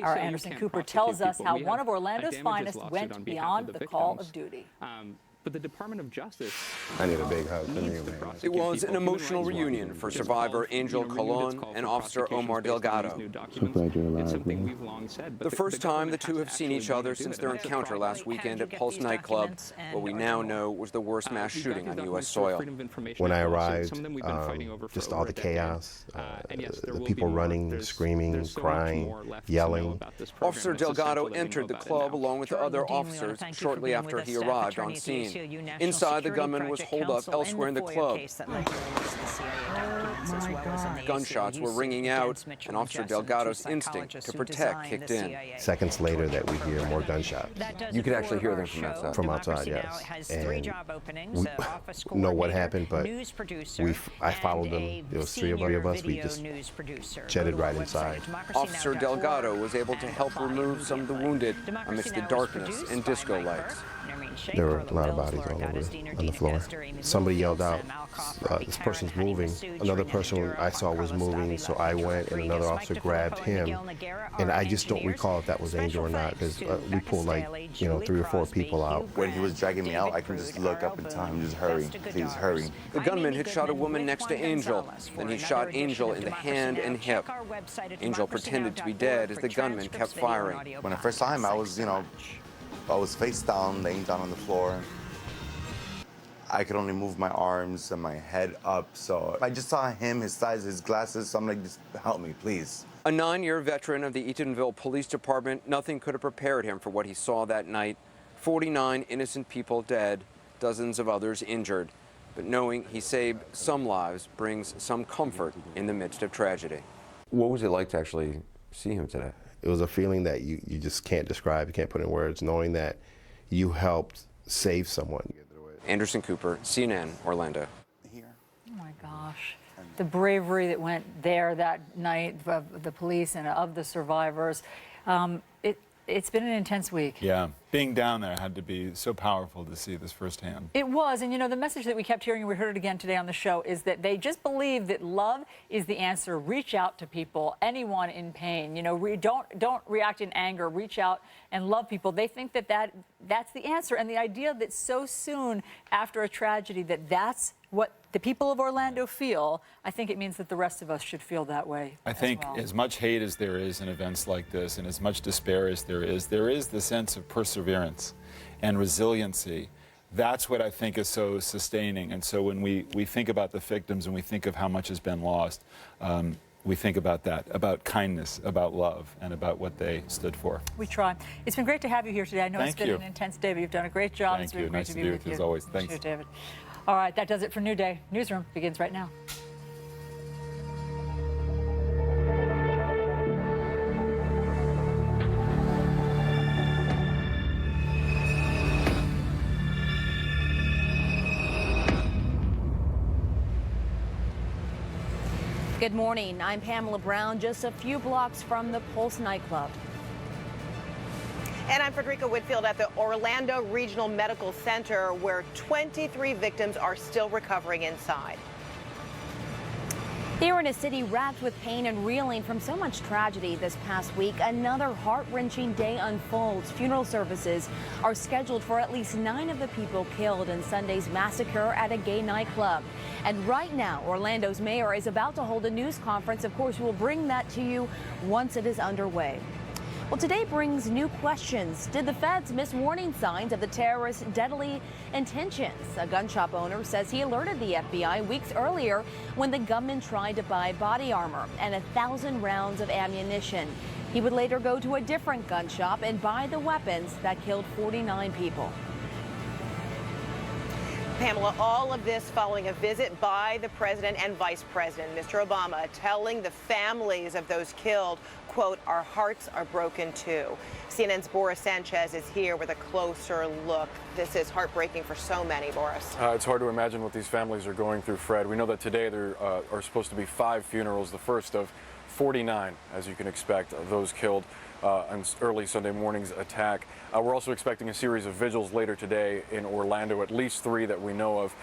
Our Anderson Cooper tells us how one of Orlando's finest went beyond the call of duty. But the Department of Justice. I need a big hug. It was an emotional reunion for survivor Angel Colon and Officer Omar Delgado. The first time the two have seen each other since their encounter last weekend at Pulse nightclub, what we now know was the worst mass shooting on U.S. soil. When I arrived, just all the chaos, the people running, screaming, crying, yelling. Officer Delgado entered the club along with the other officers shortly after he arrived on scene. Inside, the gunman was holed up elsewhere in the club. Gunshots were ringing out, and Officer Delgado's instinct to protect kicked in. Seconds later that we hear more gunshots. You could actually hear them from outside. From outside, yes. And we know what happened, but I followed them. There was three of us. We just jetted right inside. Officer Delgado was able to help remove some of the wounded amidst the darkness and disco lights. There were a lot of bodies all over on the floor. Somebody yelled out, this person's moving. Another person I saw was moving, so I went and another officer grabbed him. And I just don't recall if that was Angel or not, because we pulled like, 3 or 4 people out. When he was dragging me out, I can just look up and tell him, just hurry, please hurry. The gunman had shot a woman next to Angel. Then he shot Angel in the hand and hip. Angel pretended to be dead as the gunman kept firing. When I first saw him, I was face down, laying down on the floor. I could only move my arms and my head up, so I just saw him, his size, his glasses, so I'm like, just help me, please. A 9-year veteran of the Eatonville Police Department, nothing could have prepared him for what he saw that night. 49 innocent people dead, dozens of others injured. But knowing he saved some lives brings some comfort in the midst of tragedy. What was it like to actually see him today? It was a feeling that you just can't describe, you can't put in words, knowing that you helped save someone. Anderson Cooper, CNN, Orlando. Oh my gosh. The bravery that went there that night of the police and of the survivors. It's been an intense week. Yeah, being down there had to be so powerful to see this firsthand. It was, and the message that we kept hearing, and we heard it again today on the show, is that they just believe that love is the answer. Reach out to people, anyone in pain. Don't react in anger. Reach out and love people. They think that's the answer, and the idea that so soon after a tragedy that's what the people of Orlando feel, I think it means that the rest of us should feel that way. I think as much hate as there is in events like this, and as much despair as there is the sense of perseverance and resiliency. That's what I think is so sustaining. And so when we think about the victims and we think of how much has been lost, we think about that, about kindness, about love, and about what they stood for. We try. It's been great to have you here today. I know it's been an intense day, but you've done a great job. Thank you. Nice to be with you as always. Thanks. Cheers, David. All right, that does it for New Day. Newsroom begins right now. Good morning. I'm Pamela Brown, just a few blocks from the Pulse nightclub. And I'm Frederica Whitfield at the Orlando Regional Medical Center, where 23 victims are still recovering inside. Here in a city wrapped with pain and reeling from so much tragedy this past week, another heart-wrenching day unfolds. Funeral services are scheduled for at least 9 of the people killed in Sunday's massacre at a gay nightclub. And right now, Orlando's mayor is about to hold a news conference. Of course, we'll bring that to you once it is underway. Well, today brings new questions. Did the feds miss warning signs of the terrorists' deadly intentions? A gun shop owner says he alerted the FBI weeks earlier when the gunman tried to buy body armor and 1,000 rounds of ammunition. He would later go to a different gun shop and buy the weapons that killed 49 people. Pamela, all of this following a visit by the president and vice president, Mr. Obama, telling the families of those killed, quote, "Our hearts are broken too." CNN's Boris Sanchez is here with a closer look. This is heartbreaking for so many, Boris. It's hard to imagine what these families are going through, Fred. We know that today there are supposed to be 5 funerals, the first of 49, as you can expect, of those killed on early Sunday morning's attack. We're also expecting a series of vigils later today in Orlando, at least 3 that we know of.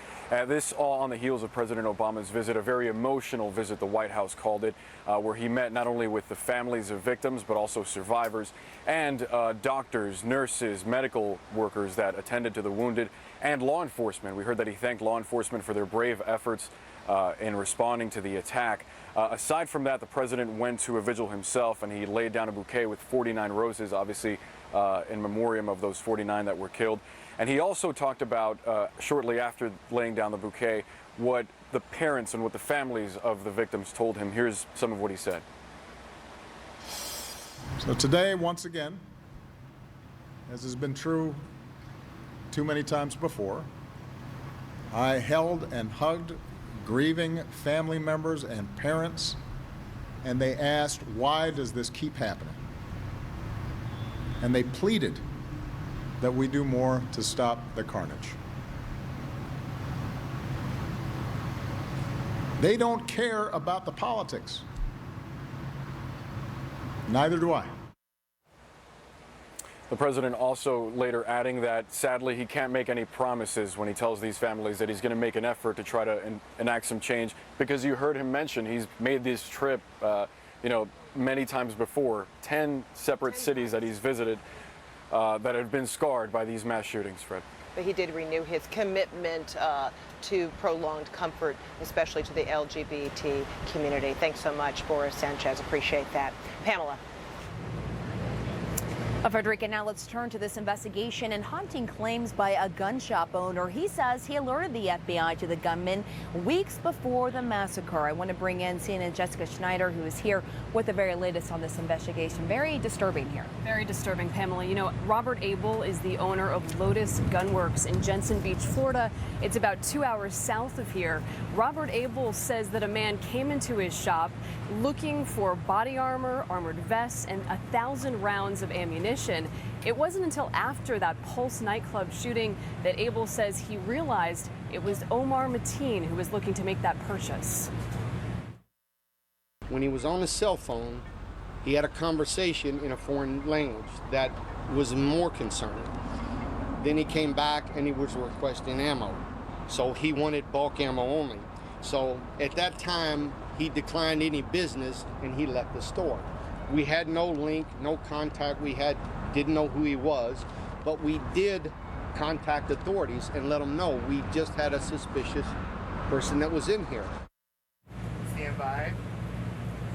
This all on the heels of President Obama's visit, a very emotional visit, the White House called it, where he met not only with the families of victims, but also survivors and doctors, nurses, medical workers that attended to the wounded, and law enforcement. We heard that he thanked law enforcement for their brave efforts in responding to the attack. Aside from that, the president went to a vigil himself, and he laid down a bouquet with 49 roses, obviously in memoriam of those 49 that were killed. And he also talked about, shortly after laying down the bouquet, what the parents and what the families of the victims told him. Here's some of what he said. So today, once again, as has been true too many times before, I held and hugged grieving family members and parents, and they asked, why does this keep happening? And they pleaded that we do more to stop the carnage. They don't care about the politics. Neither do I. The president also later adding that, sadly, he can't make any promises when he tells these families that he's going to make an effort to try to enact some change, because you heard him mention he's made this trip, many times before, 10 separate cities that he's visited that have been scarred by these mass shootings, Fred. But he did renew his commitment to prolonged comfort, especially to the LGBT community. Thanks so much, Boris Sanchez. Appreciate that. Pamela. Frederica, now let's turn to this investigation and haunting claims by a gun shop owner. He says he alerted the FBI to the gunman weeks before the massacre. I want to bring in CNN Jessica Schneider, who is here with the very latest on this investigation. Very disturbing here. Very disturbing, Pamela. You know, Robert Abel is the owner of Lotus Gunworks in Jensen Beach, Florida. It's about 2 hours south of here. Robert Abel says that a man came into his shop looking for body armor, armored vests, and 1,000 rounds of ammunition. It wasn't until after that Pulse nightclub shooting that Abel says he realized it was Omar Mateen who was looking to make that purchase. When he was on his cell phone, he had a conversation in a foreign language that was more concerning. Then he came back and he was requesting ammo. So he wanted bulk ammo only. So at that time, he declined any business and he left the store. We had no link, no contact. We didn't know who he was, but we did contact authorities and let them know we just had a suspicious person that was in here. Stand by.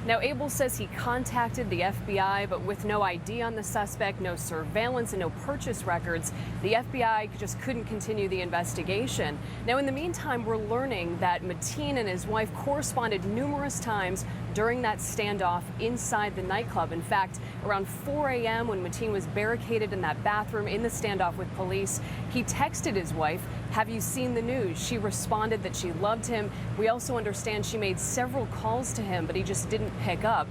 Now, Abel says he contacted the FBI, but with no ID on the suspect, no surveillance, and no purchase records, the FBI just couldn't continue the investigation. Now, in the meantime, we're learning that Mateen and his wife corresponded numerous times during that standoff inside the nightclub. In fact, around 4 a.m. when Mateen was barricaded in that bathroom in the standoff with police, he texted his wife, "Have you seen the news?" She responded that she loved him. We also understand she made several calls to him, but he just didn't pick up.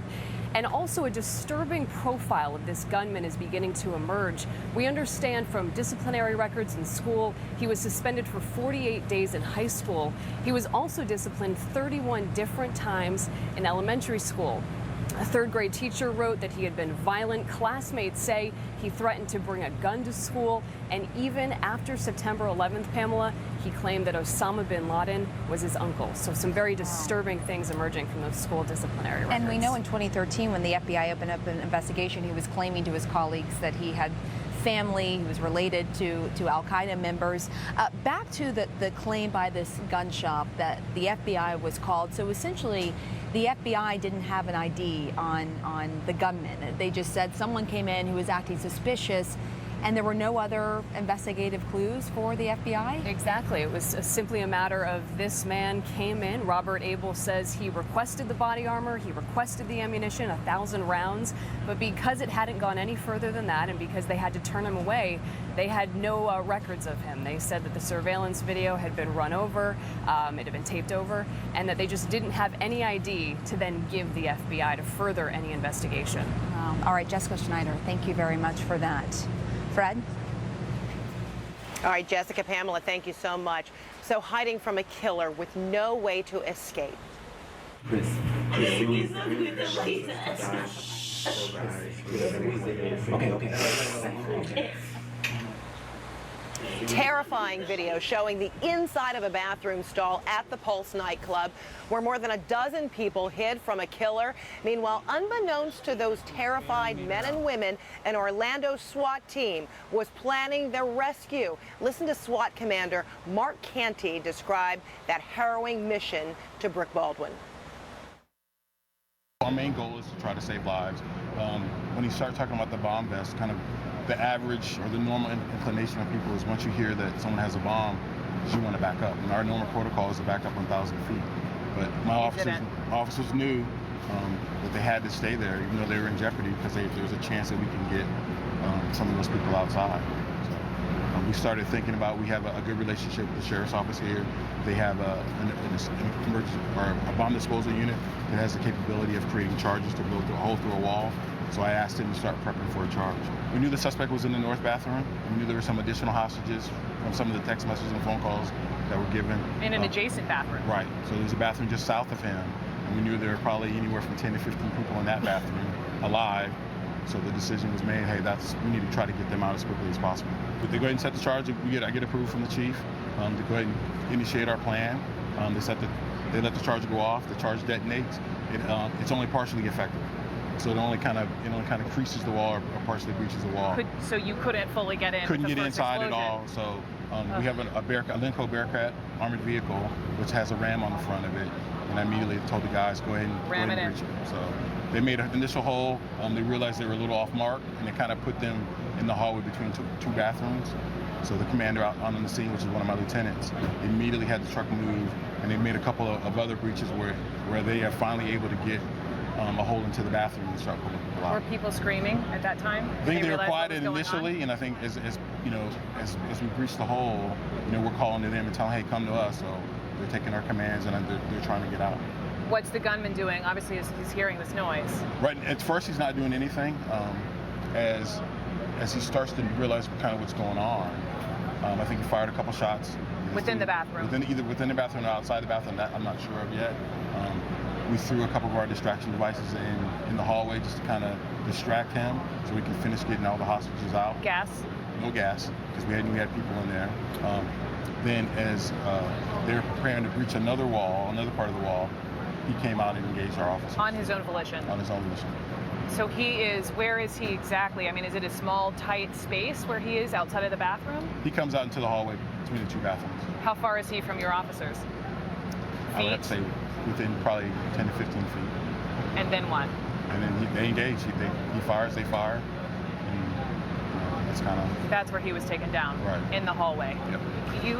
And also a disturbing profile of this gunman is beginning to emerge. We understand from disciplinary records in school, he was suspended for 48 days in high school. He was also disciplined 31 different times in elementary school. A third-grade teacher wrote that he had been violent. Classmates say he threatened to bring a gun to school. And even after September 11th, Pamela, he claimed that Osama bin Laden was his uncle. So some very disturbing things emerging from those school disciplinary records. And we know in 2013, when the FBI opened up an investigation, he was claiming to his colleagues that he had family, he was related to Al-Qaeda members. Back to the claim by this gun shop that the FBI was called. So essentially, the FBI didn't have an ID on the gunman. They just said someone came in who was acting suspicious, and there were no other investigative clues for the FBI? Exactly. It was simply a matter of this man came in. Robert Abel says he requested the body armor, he requested the ammunition, 1,000 rounds, but because it hadn't gone any further than that and because they had to turn him away, they had no records of him. They said that the surveillance video had been run over, it had been taped over, and that they just didn't have any ID to then give the FBI to further any investigation. Wow. All right, Jessica Schneider, thank you very much for that. Fred? All right, Jessica, Pamela, thank you so much. So hiding from a killer with no way to escape. Chris. Terrifying video showing the inside of a bathroom stall at the Pulse nightclub where more than a dozen people hid from a killer. Meanwhile, unbeknownst to those terrified men and women, an Orlando SWAT team was planning their rescue. Listen to SWAT Commander Mark Canty describe that harrowing mission to Brooke Baldwin. Our main goal is to try to save lives. When you start talking about the bomb vest, kind of the average or the normal inclination of people is once you hear that someone has a bomb, you want to back up. And our normal protocol is to back up 1,000 feet. But my officers knew that they had to stay there, even though they were in jeopardy, because there's a chance that we can get some of those people outside. So we started thinking about, we have a good relationship with the sheriff's office here. They have an emergency or a bomb disposal unit that has the capability of creating charges to blow through a hole through a wall. So I asked him to start prepping for a charge. We knew the suspect was in the north bathroom. We knew there were some additional hostages from some of the text messages and phone calls that were given. In an adjacent bathroom. Right. So there's a bathroom just south of him. And we knew there were probably anywhere from 10 to 15 people in that bathroom alive. So the decision was made, hey, we need to try to get them out as quickly as possible. But they go ahead and set the charge. I get approval from the chief to go ahead and initiate our plan. They let the charge go off. The charge detonates. It's only partially effective. So it only kind of creases the wall or partially breaches the wall. So you couldn't fully get in? Couldn't get inside at all. So we have a Lenco Bearcat armored vehicle, which has a ram on the front of it. And I immediately told the guys, go ahead and breach it. So they made an initial hole. They realized they were a little off mark, and they kind of put them in the hallway between two bathrooms. So the commander out on the scene, which is one of my lieutenants, immediately had the truck move, and they made a couple of other breaches where they are finally able to get a hole into the bathroom and start pulling people out. Were people screaming at that time? I think they were quiet initially, and I think as we breached the hole, we're calling to them and telling, hey, come to us. So they're taking our commands and they're trying to get out. What's the gunman doing? Obviously, he's hearing this noise. Right. At first, he's not doing anything. As he starts to realize kind of what's going on, I think he fired a couple shots. Within the bathroom? Either within the bathroom or outside the bathroom. That I'm not sure of yet. We threw a couple of our distraction devices in the hallway just to kind of distract him so we can finish getting all the hostages out. Gas? No gas, because we had people in there. Then as they were preparing to breach another part of the wall, he came out and engaged our officers. On his own volition? On his own volition. So where is he exactly? I mean, is it a small, tight space where he is outside of the bathroom? He comes out into the hallway between the two bathrooms. How far is he from your officers? I would have to say within probably 10 to 15 feet. And then what? And then they engage. He fires, they fire. And that's kind of... That's where he was taken down? Right. In the hallway? Yep.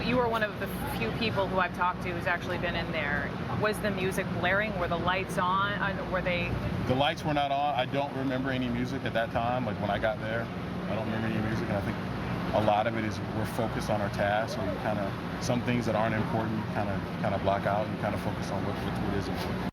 You were one of the few people who I've talked to who's actually been in there. Was the music blaring? Were the lights on? Were they... The lights were not on. I don't remember any music at that time. Like when I got there, I don't remember any music. And I think a lot of it is we're focused on our task. So you kind of, some things that aren't important, you kind of block out and kind of focus on what is important.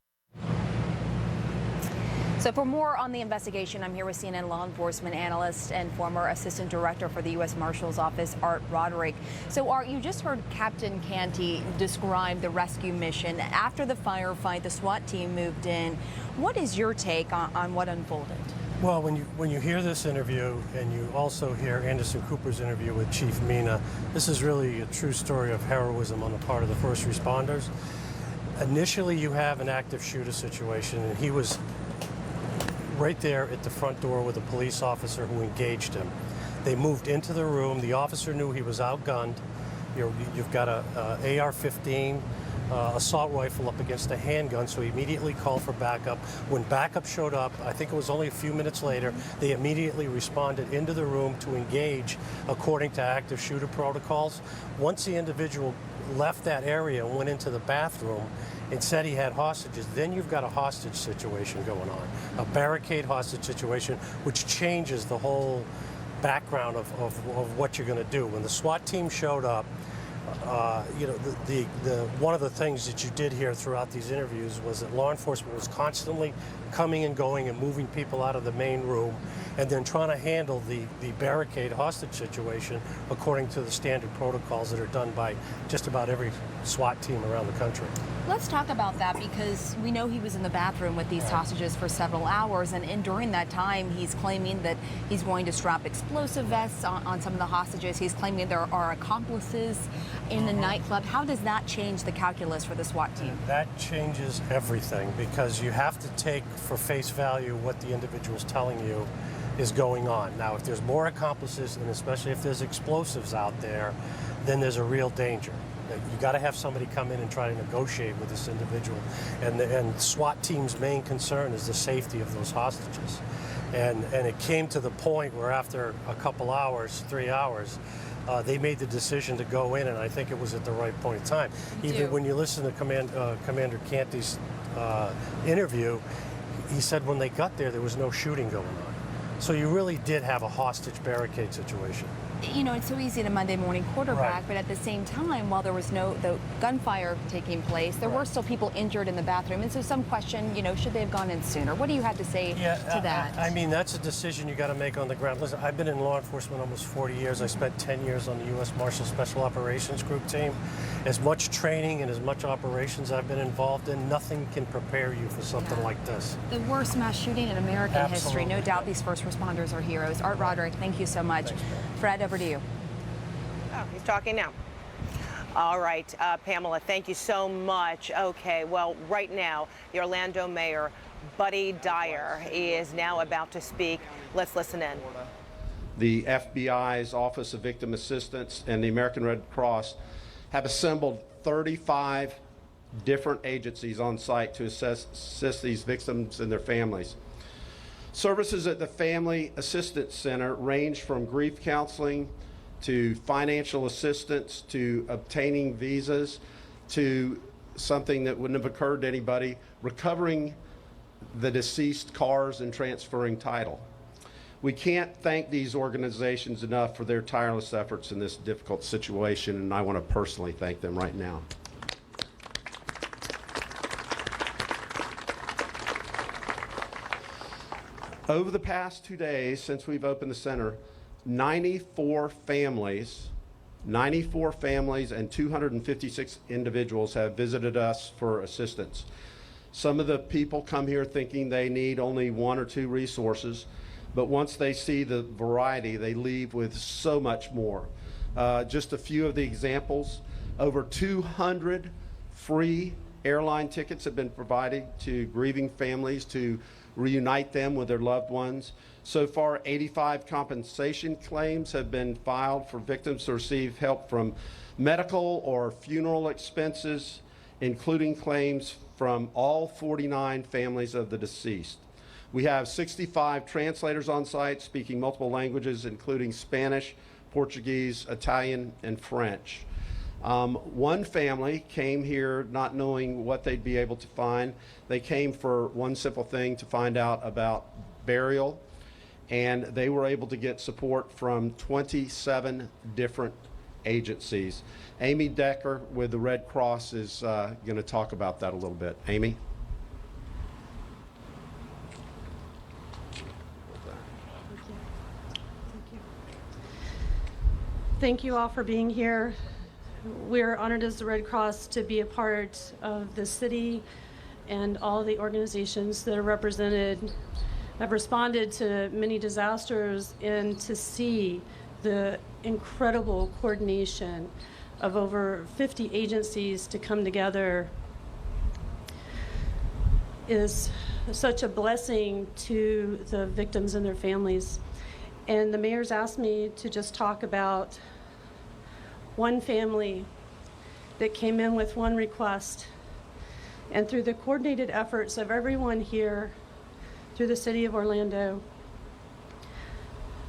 So for more on the investigation, I'm here with CNN law enforcement analyst and former assistant director for the U.S. Marshal's Office, Art Roderick. So Art, you just heard Captain Canty describe the rescue mission. After the firefight, the SWAT team moved in. What is your take on what unfolded? Well, when you hear this interview and you also hear Anderson Cooper's interview with Chief Mina, this is really a true story of heroism on the part of the first responders. Initially, you have an active shooter situation, and he was right there at the front door with a police officer who engaged him. They moved into the room. The officer knew he was outgunned. You've got a AR-15 assault rifle up against a handgun, so he immediately called for backup. When backup showed up, I think it was only a few minutes later, they immediately responded into the room to engage according to active shooter protocols. Once the individual left that area and went into the bathroom and said he had hostages, then you've got a hostage situation going on, a barricade hostage situation, which changes the whole background of what you're going to do. When the SWAT team showed up, you know, one of the things that you did hear throughout these interviews was that law enforcement was constantly coming and going and moving people out of the main room and then trying to handle the barricade hostage situation according to the standard protocols that are done by just about every SWAT team around the country. Let's talk about that, because we know he was in the bathroom with these hostages for several hours, and during that time he's claiming that he's going to strap explosive vests on some of the hostages. He's claiming there are accomplices in the nightclub. How does that change the calculus for the SWAT team? That changes everything, because you have to take for face value what the individual's telling you is going on. Now, if there's more accomplices, and especially if there's explosives out there, then there's a real danger. You got to have somebody come in and try to negotiate with this individual. And SWAT team's main concern is the safety of those hostages. And it came to the point where after a couple hours, 3 hours, they made the decision to go in, and I think it was at the right point in time. Even when you listen to Commander Canty's interview, he said when they got there, there was no shooting going on. So you really did have a hostage barricade situation. You know, it's so easy to Monday morning quarterback, Right. but at the same time, while there was no gunfire taking place, there were still people injured in the bathroom. And so some question, you know, should they have gone in sooner? What do you have to say to that? I mean, that's a decision you got to make on the ground. Listen, I've been in law enforcement almost 40 years. I spent 10 years on the U.S. Marshal Special Operations Group team. As much training and as much operations I've been involved in, nothing can prepare you for something like this. The worst mass shooting in American history. Absolutely. No doubt these first responders are heroes. Art Roderick, thank you so much. Fred, over to you. Oh, he's talking now. All right, Pamela, thank you so much. Okay, well, right now, the Orlando mayor, Buddy Dyer, is now about to speak. Let's listen in. The FBI's Office of Victim Assistance and the American Red Cross have assembled 35 different agencies on site to assist these victims and their families. Services at the Family Assistance Center range from grief counseling to financial assistance to obtaining visas to something that wouldn't have occurred to anybody, recovering the deceased cars and transferring title. We can't thank these organizations enough for their tireless efforts in this difficult situation, and I want to personally thank them right now. Over the past 2 days since we've opened the center, 94 families and 256 individuals have visited us for assistance. Some of the people come here thinking they need only 1 or 2 resources, but once they see the variety, they leave with so much more. Just a few of the examples: over 200 free airline tickets have been provided to grieving families to reunite them with their loved ones. So far, 85 compensation claims have been filed for victims to receive help from medical or funeral expenses, including claims from all 49 families of the deceased. We have 65 translators on site speaking multiple languages, including Spanish, Portuguese, Italian, and French. One family came here not knowing what they'd be able to find. They came for one simple thing: to find out about burial, and they were able to get support from 27 different agencies. Amy Decker with the Red Cross is going to talk about that a little bit. Amy? Thank you all for being here. We're honored as the Red Cross to be a part of the city and all the organizations that are represented, have responded to many disasters, and to see the incredible coordination of over 50 agencies to come together is such a blessing to the victims and their families. And the mayor's asked me to just talk about one family that came in with one request. And through the coordinated efforts of everyone here, through the city of Orlando,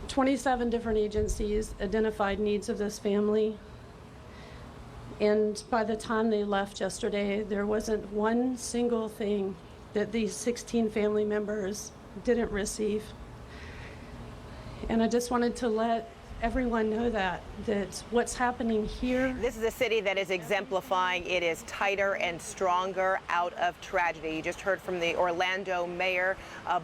27 different agencies identified needs of this family. And by the time they left yesterday, there wasn't one single thing that these 16 family members didn't receive. And I just wanted to let everyone know that what's happening here. This is a city that is exemplifying it is tighter and stronger out of tragedy. You just heard from the Orlando mayor,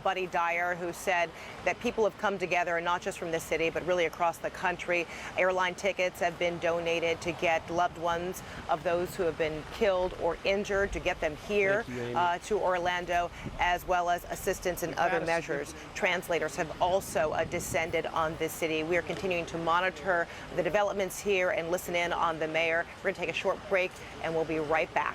Buddy Dyer, who said that people have come together, not just from this city, but really across the country. Airline tickets have been donated to get loved ones of those who have been killed or injured, to get them here to Orlando, as well as assistance and other measures. Translators have also descended on this city. We are continuing to monitor the developments here and listen in on the mayor. We're going to take a short break, and we'll be right back.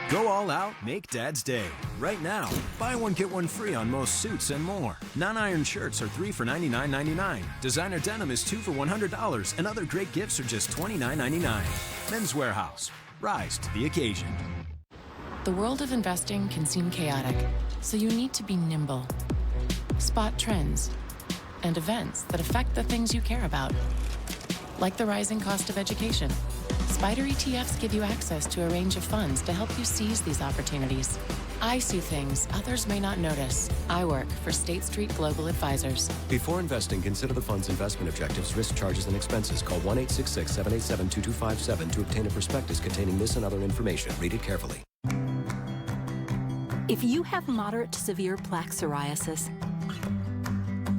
Go all out, make Dad's day. Right now, buy one, get one free on most suits and more. Non-iron shirts are 3 for $99.99. Designer denim is 2 for $100, and other great gifts are just $29.99. Men's Warehouse. Rise to the occasion. The world of investing can seem chaotic, so you need to be nimble. Spot trends and events that affect the things you care about, like the rising cost of education. SPDR ETFs give you access to a range of funds to help you seize these opportunities. I see things others may not notice. I work for State Street Global Advisors. Before investing, consider the fund's investment objectives, risk, charges, and expenses. Call 1-866-787-2257 to obtain a prospectus containing this and other information. Read it carefully. If you have moderate to severe plaque psoriasis,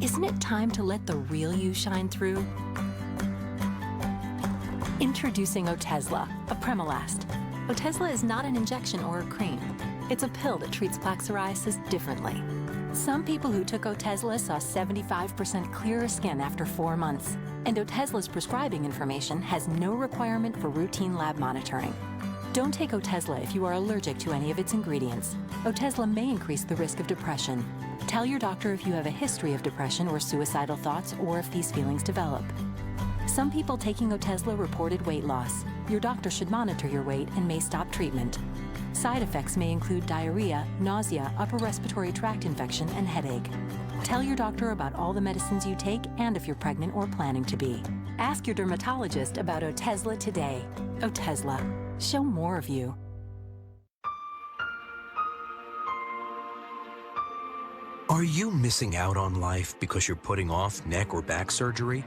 isn't it time to let the real you shine through? Introducing Otezla, a Premolast. Otezla is not an injection or a cream. It's a pill that treats plaque psoriasis differently. Some people who took Otezla saw 75% clearer skin after 4 months. And Otezla's prescribing information has no requirement for routine lab monitoring. Don't take Otezla if you are allergic to any of its ingredients. Otezla may increase the risk of depression. Tell your doctor if you have a history of depression or suicidal thoughts, or if these feelings develop. Some people taking Otezla reported weight loss. Your doctor should monitor your weight and may stop treatment. Side effects may include diarrhea, nausea, upper respiratory tract infection, and headache. Tell your doctor about all the medicines you take and if you're pregnant or planning to be. Ask your dermatologist about Otezla today. Otezla. Show more of you. Are you missing out on life because you're putting off neck or back surgery?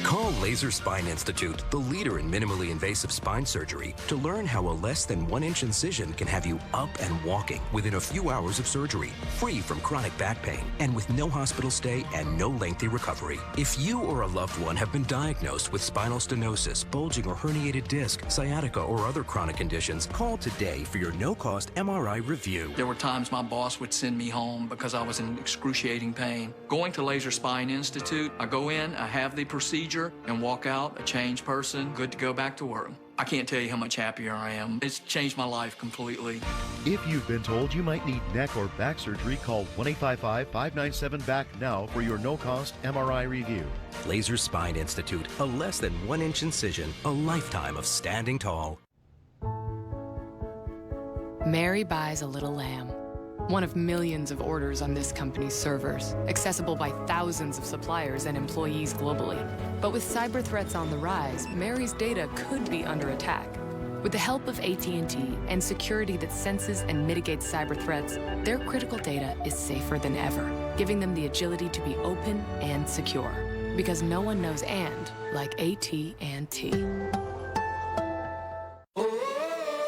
Call Laser Spine Institute, the leader in minimally invasive spine surgery, to learn how a less than 1-inch incision can have you up and walking within a few hours of surgery, free from chronic back pain, and with no hospital stay and no lengthy recovery. If you or a loved one have been diagnosed with spinal stenosis, bulging or herniated disc, sciatica, or other chronic conditions, call today for your no-cost MRI review. There were times my boss would send me home because I was in excruciating pain. Going to Laser Spine Institute, I go in, I have the procedure, and walk out a changed person, good to go back to work. I can't tell you how much happier I am. It's changed my life completely. If you've been told you might need neck or back surgery, call 1-855-597-BACK now for your no-cost MRI review. Laser Spine Institute, a less than 1-inch incision, a lifetime of standing tall. Mary buys a little lamb. One of millions of orders on this company's servers, accessible by thousands of suppliers and employees globally. But with cyber threats on the rise, Mary's data could be under attack. With the help of AT&T and security that senses and mitigates cyber threats, their critical data is safer than ever, giving them the agility to be open and secure. Because no one knows and like AT&T.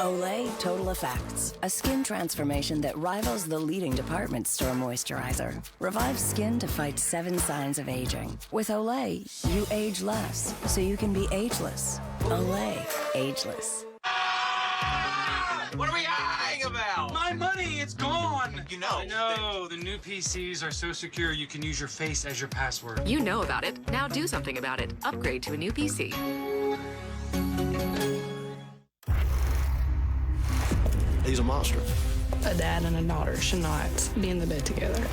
Olay Total Effects, a skin transformation that rivals the leading department store moisturizer. Revives skin to fight 7 signs of aging. With Olay, you age less, so you can be ageless. Olay, ageless. What are we eyeing about? My money, it's gone. You know. I know. The new PCs are so secure you can use your face as your password. You know about it. Now do something about it. Upgrade to a new PC. He's a monster. A dad and a daughter should not be in the bed together.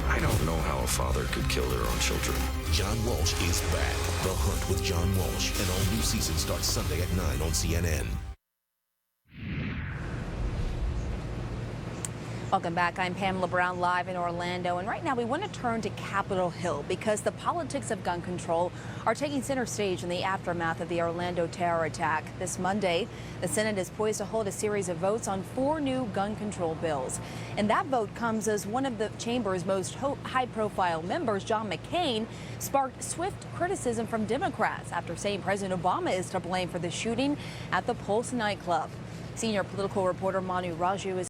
I don't know how a father could kill their own children. John Walsh is back. The Hunt with John Walsh. An all-new season starts Sunday at 9 on CNN. Welcome back. I'm Pamela Brown, live in Orlando. And right now we want to turn to Capitol Hill because the politics of gun control are taking center stage in the aftermath of the Orlando terror attack. This Monday, the Senate is poised to hold a series of votes on 4 new gun control bills. And that vote comes as one of the chamber's most high-profile members, John McCain, sparked swift criticism from Democrats after saying President Obama is to blame for the shooting at the Pulse nightclub. Senior political reporter Manu Raju is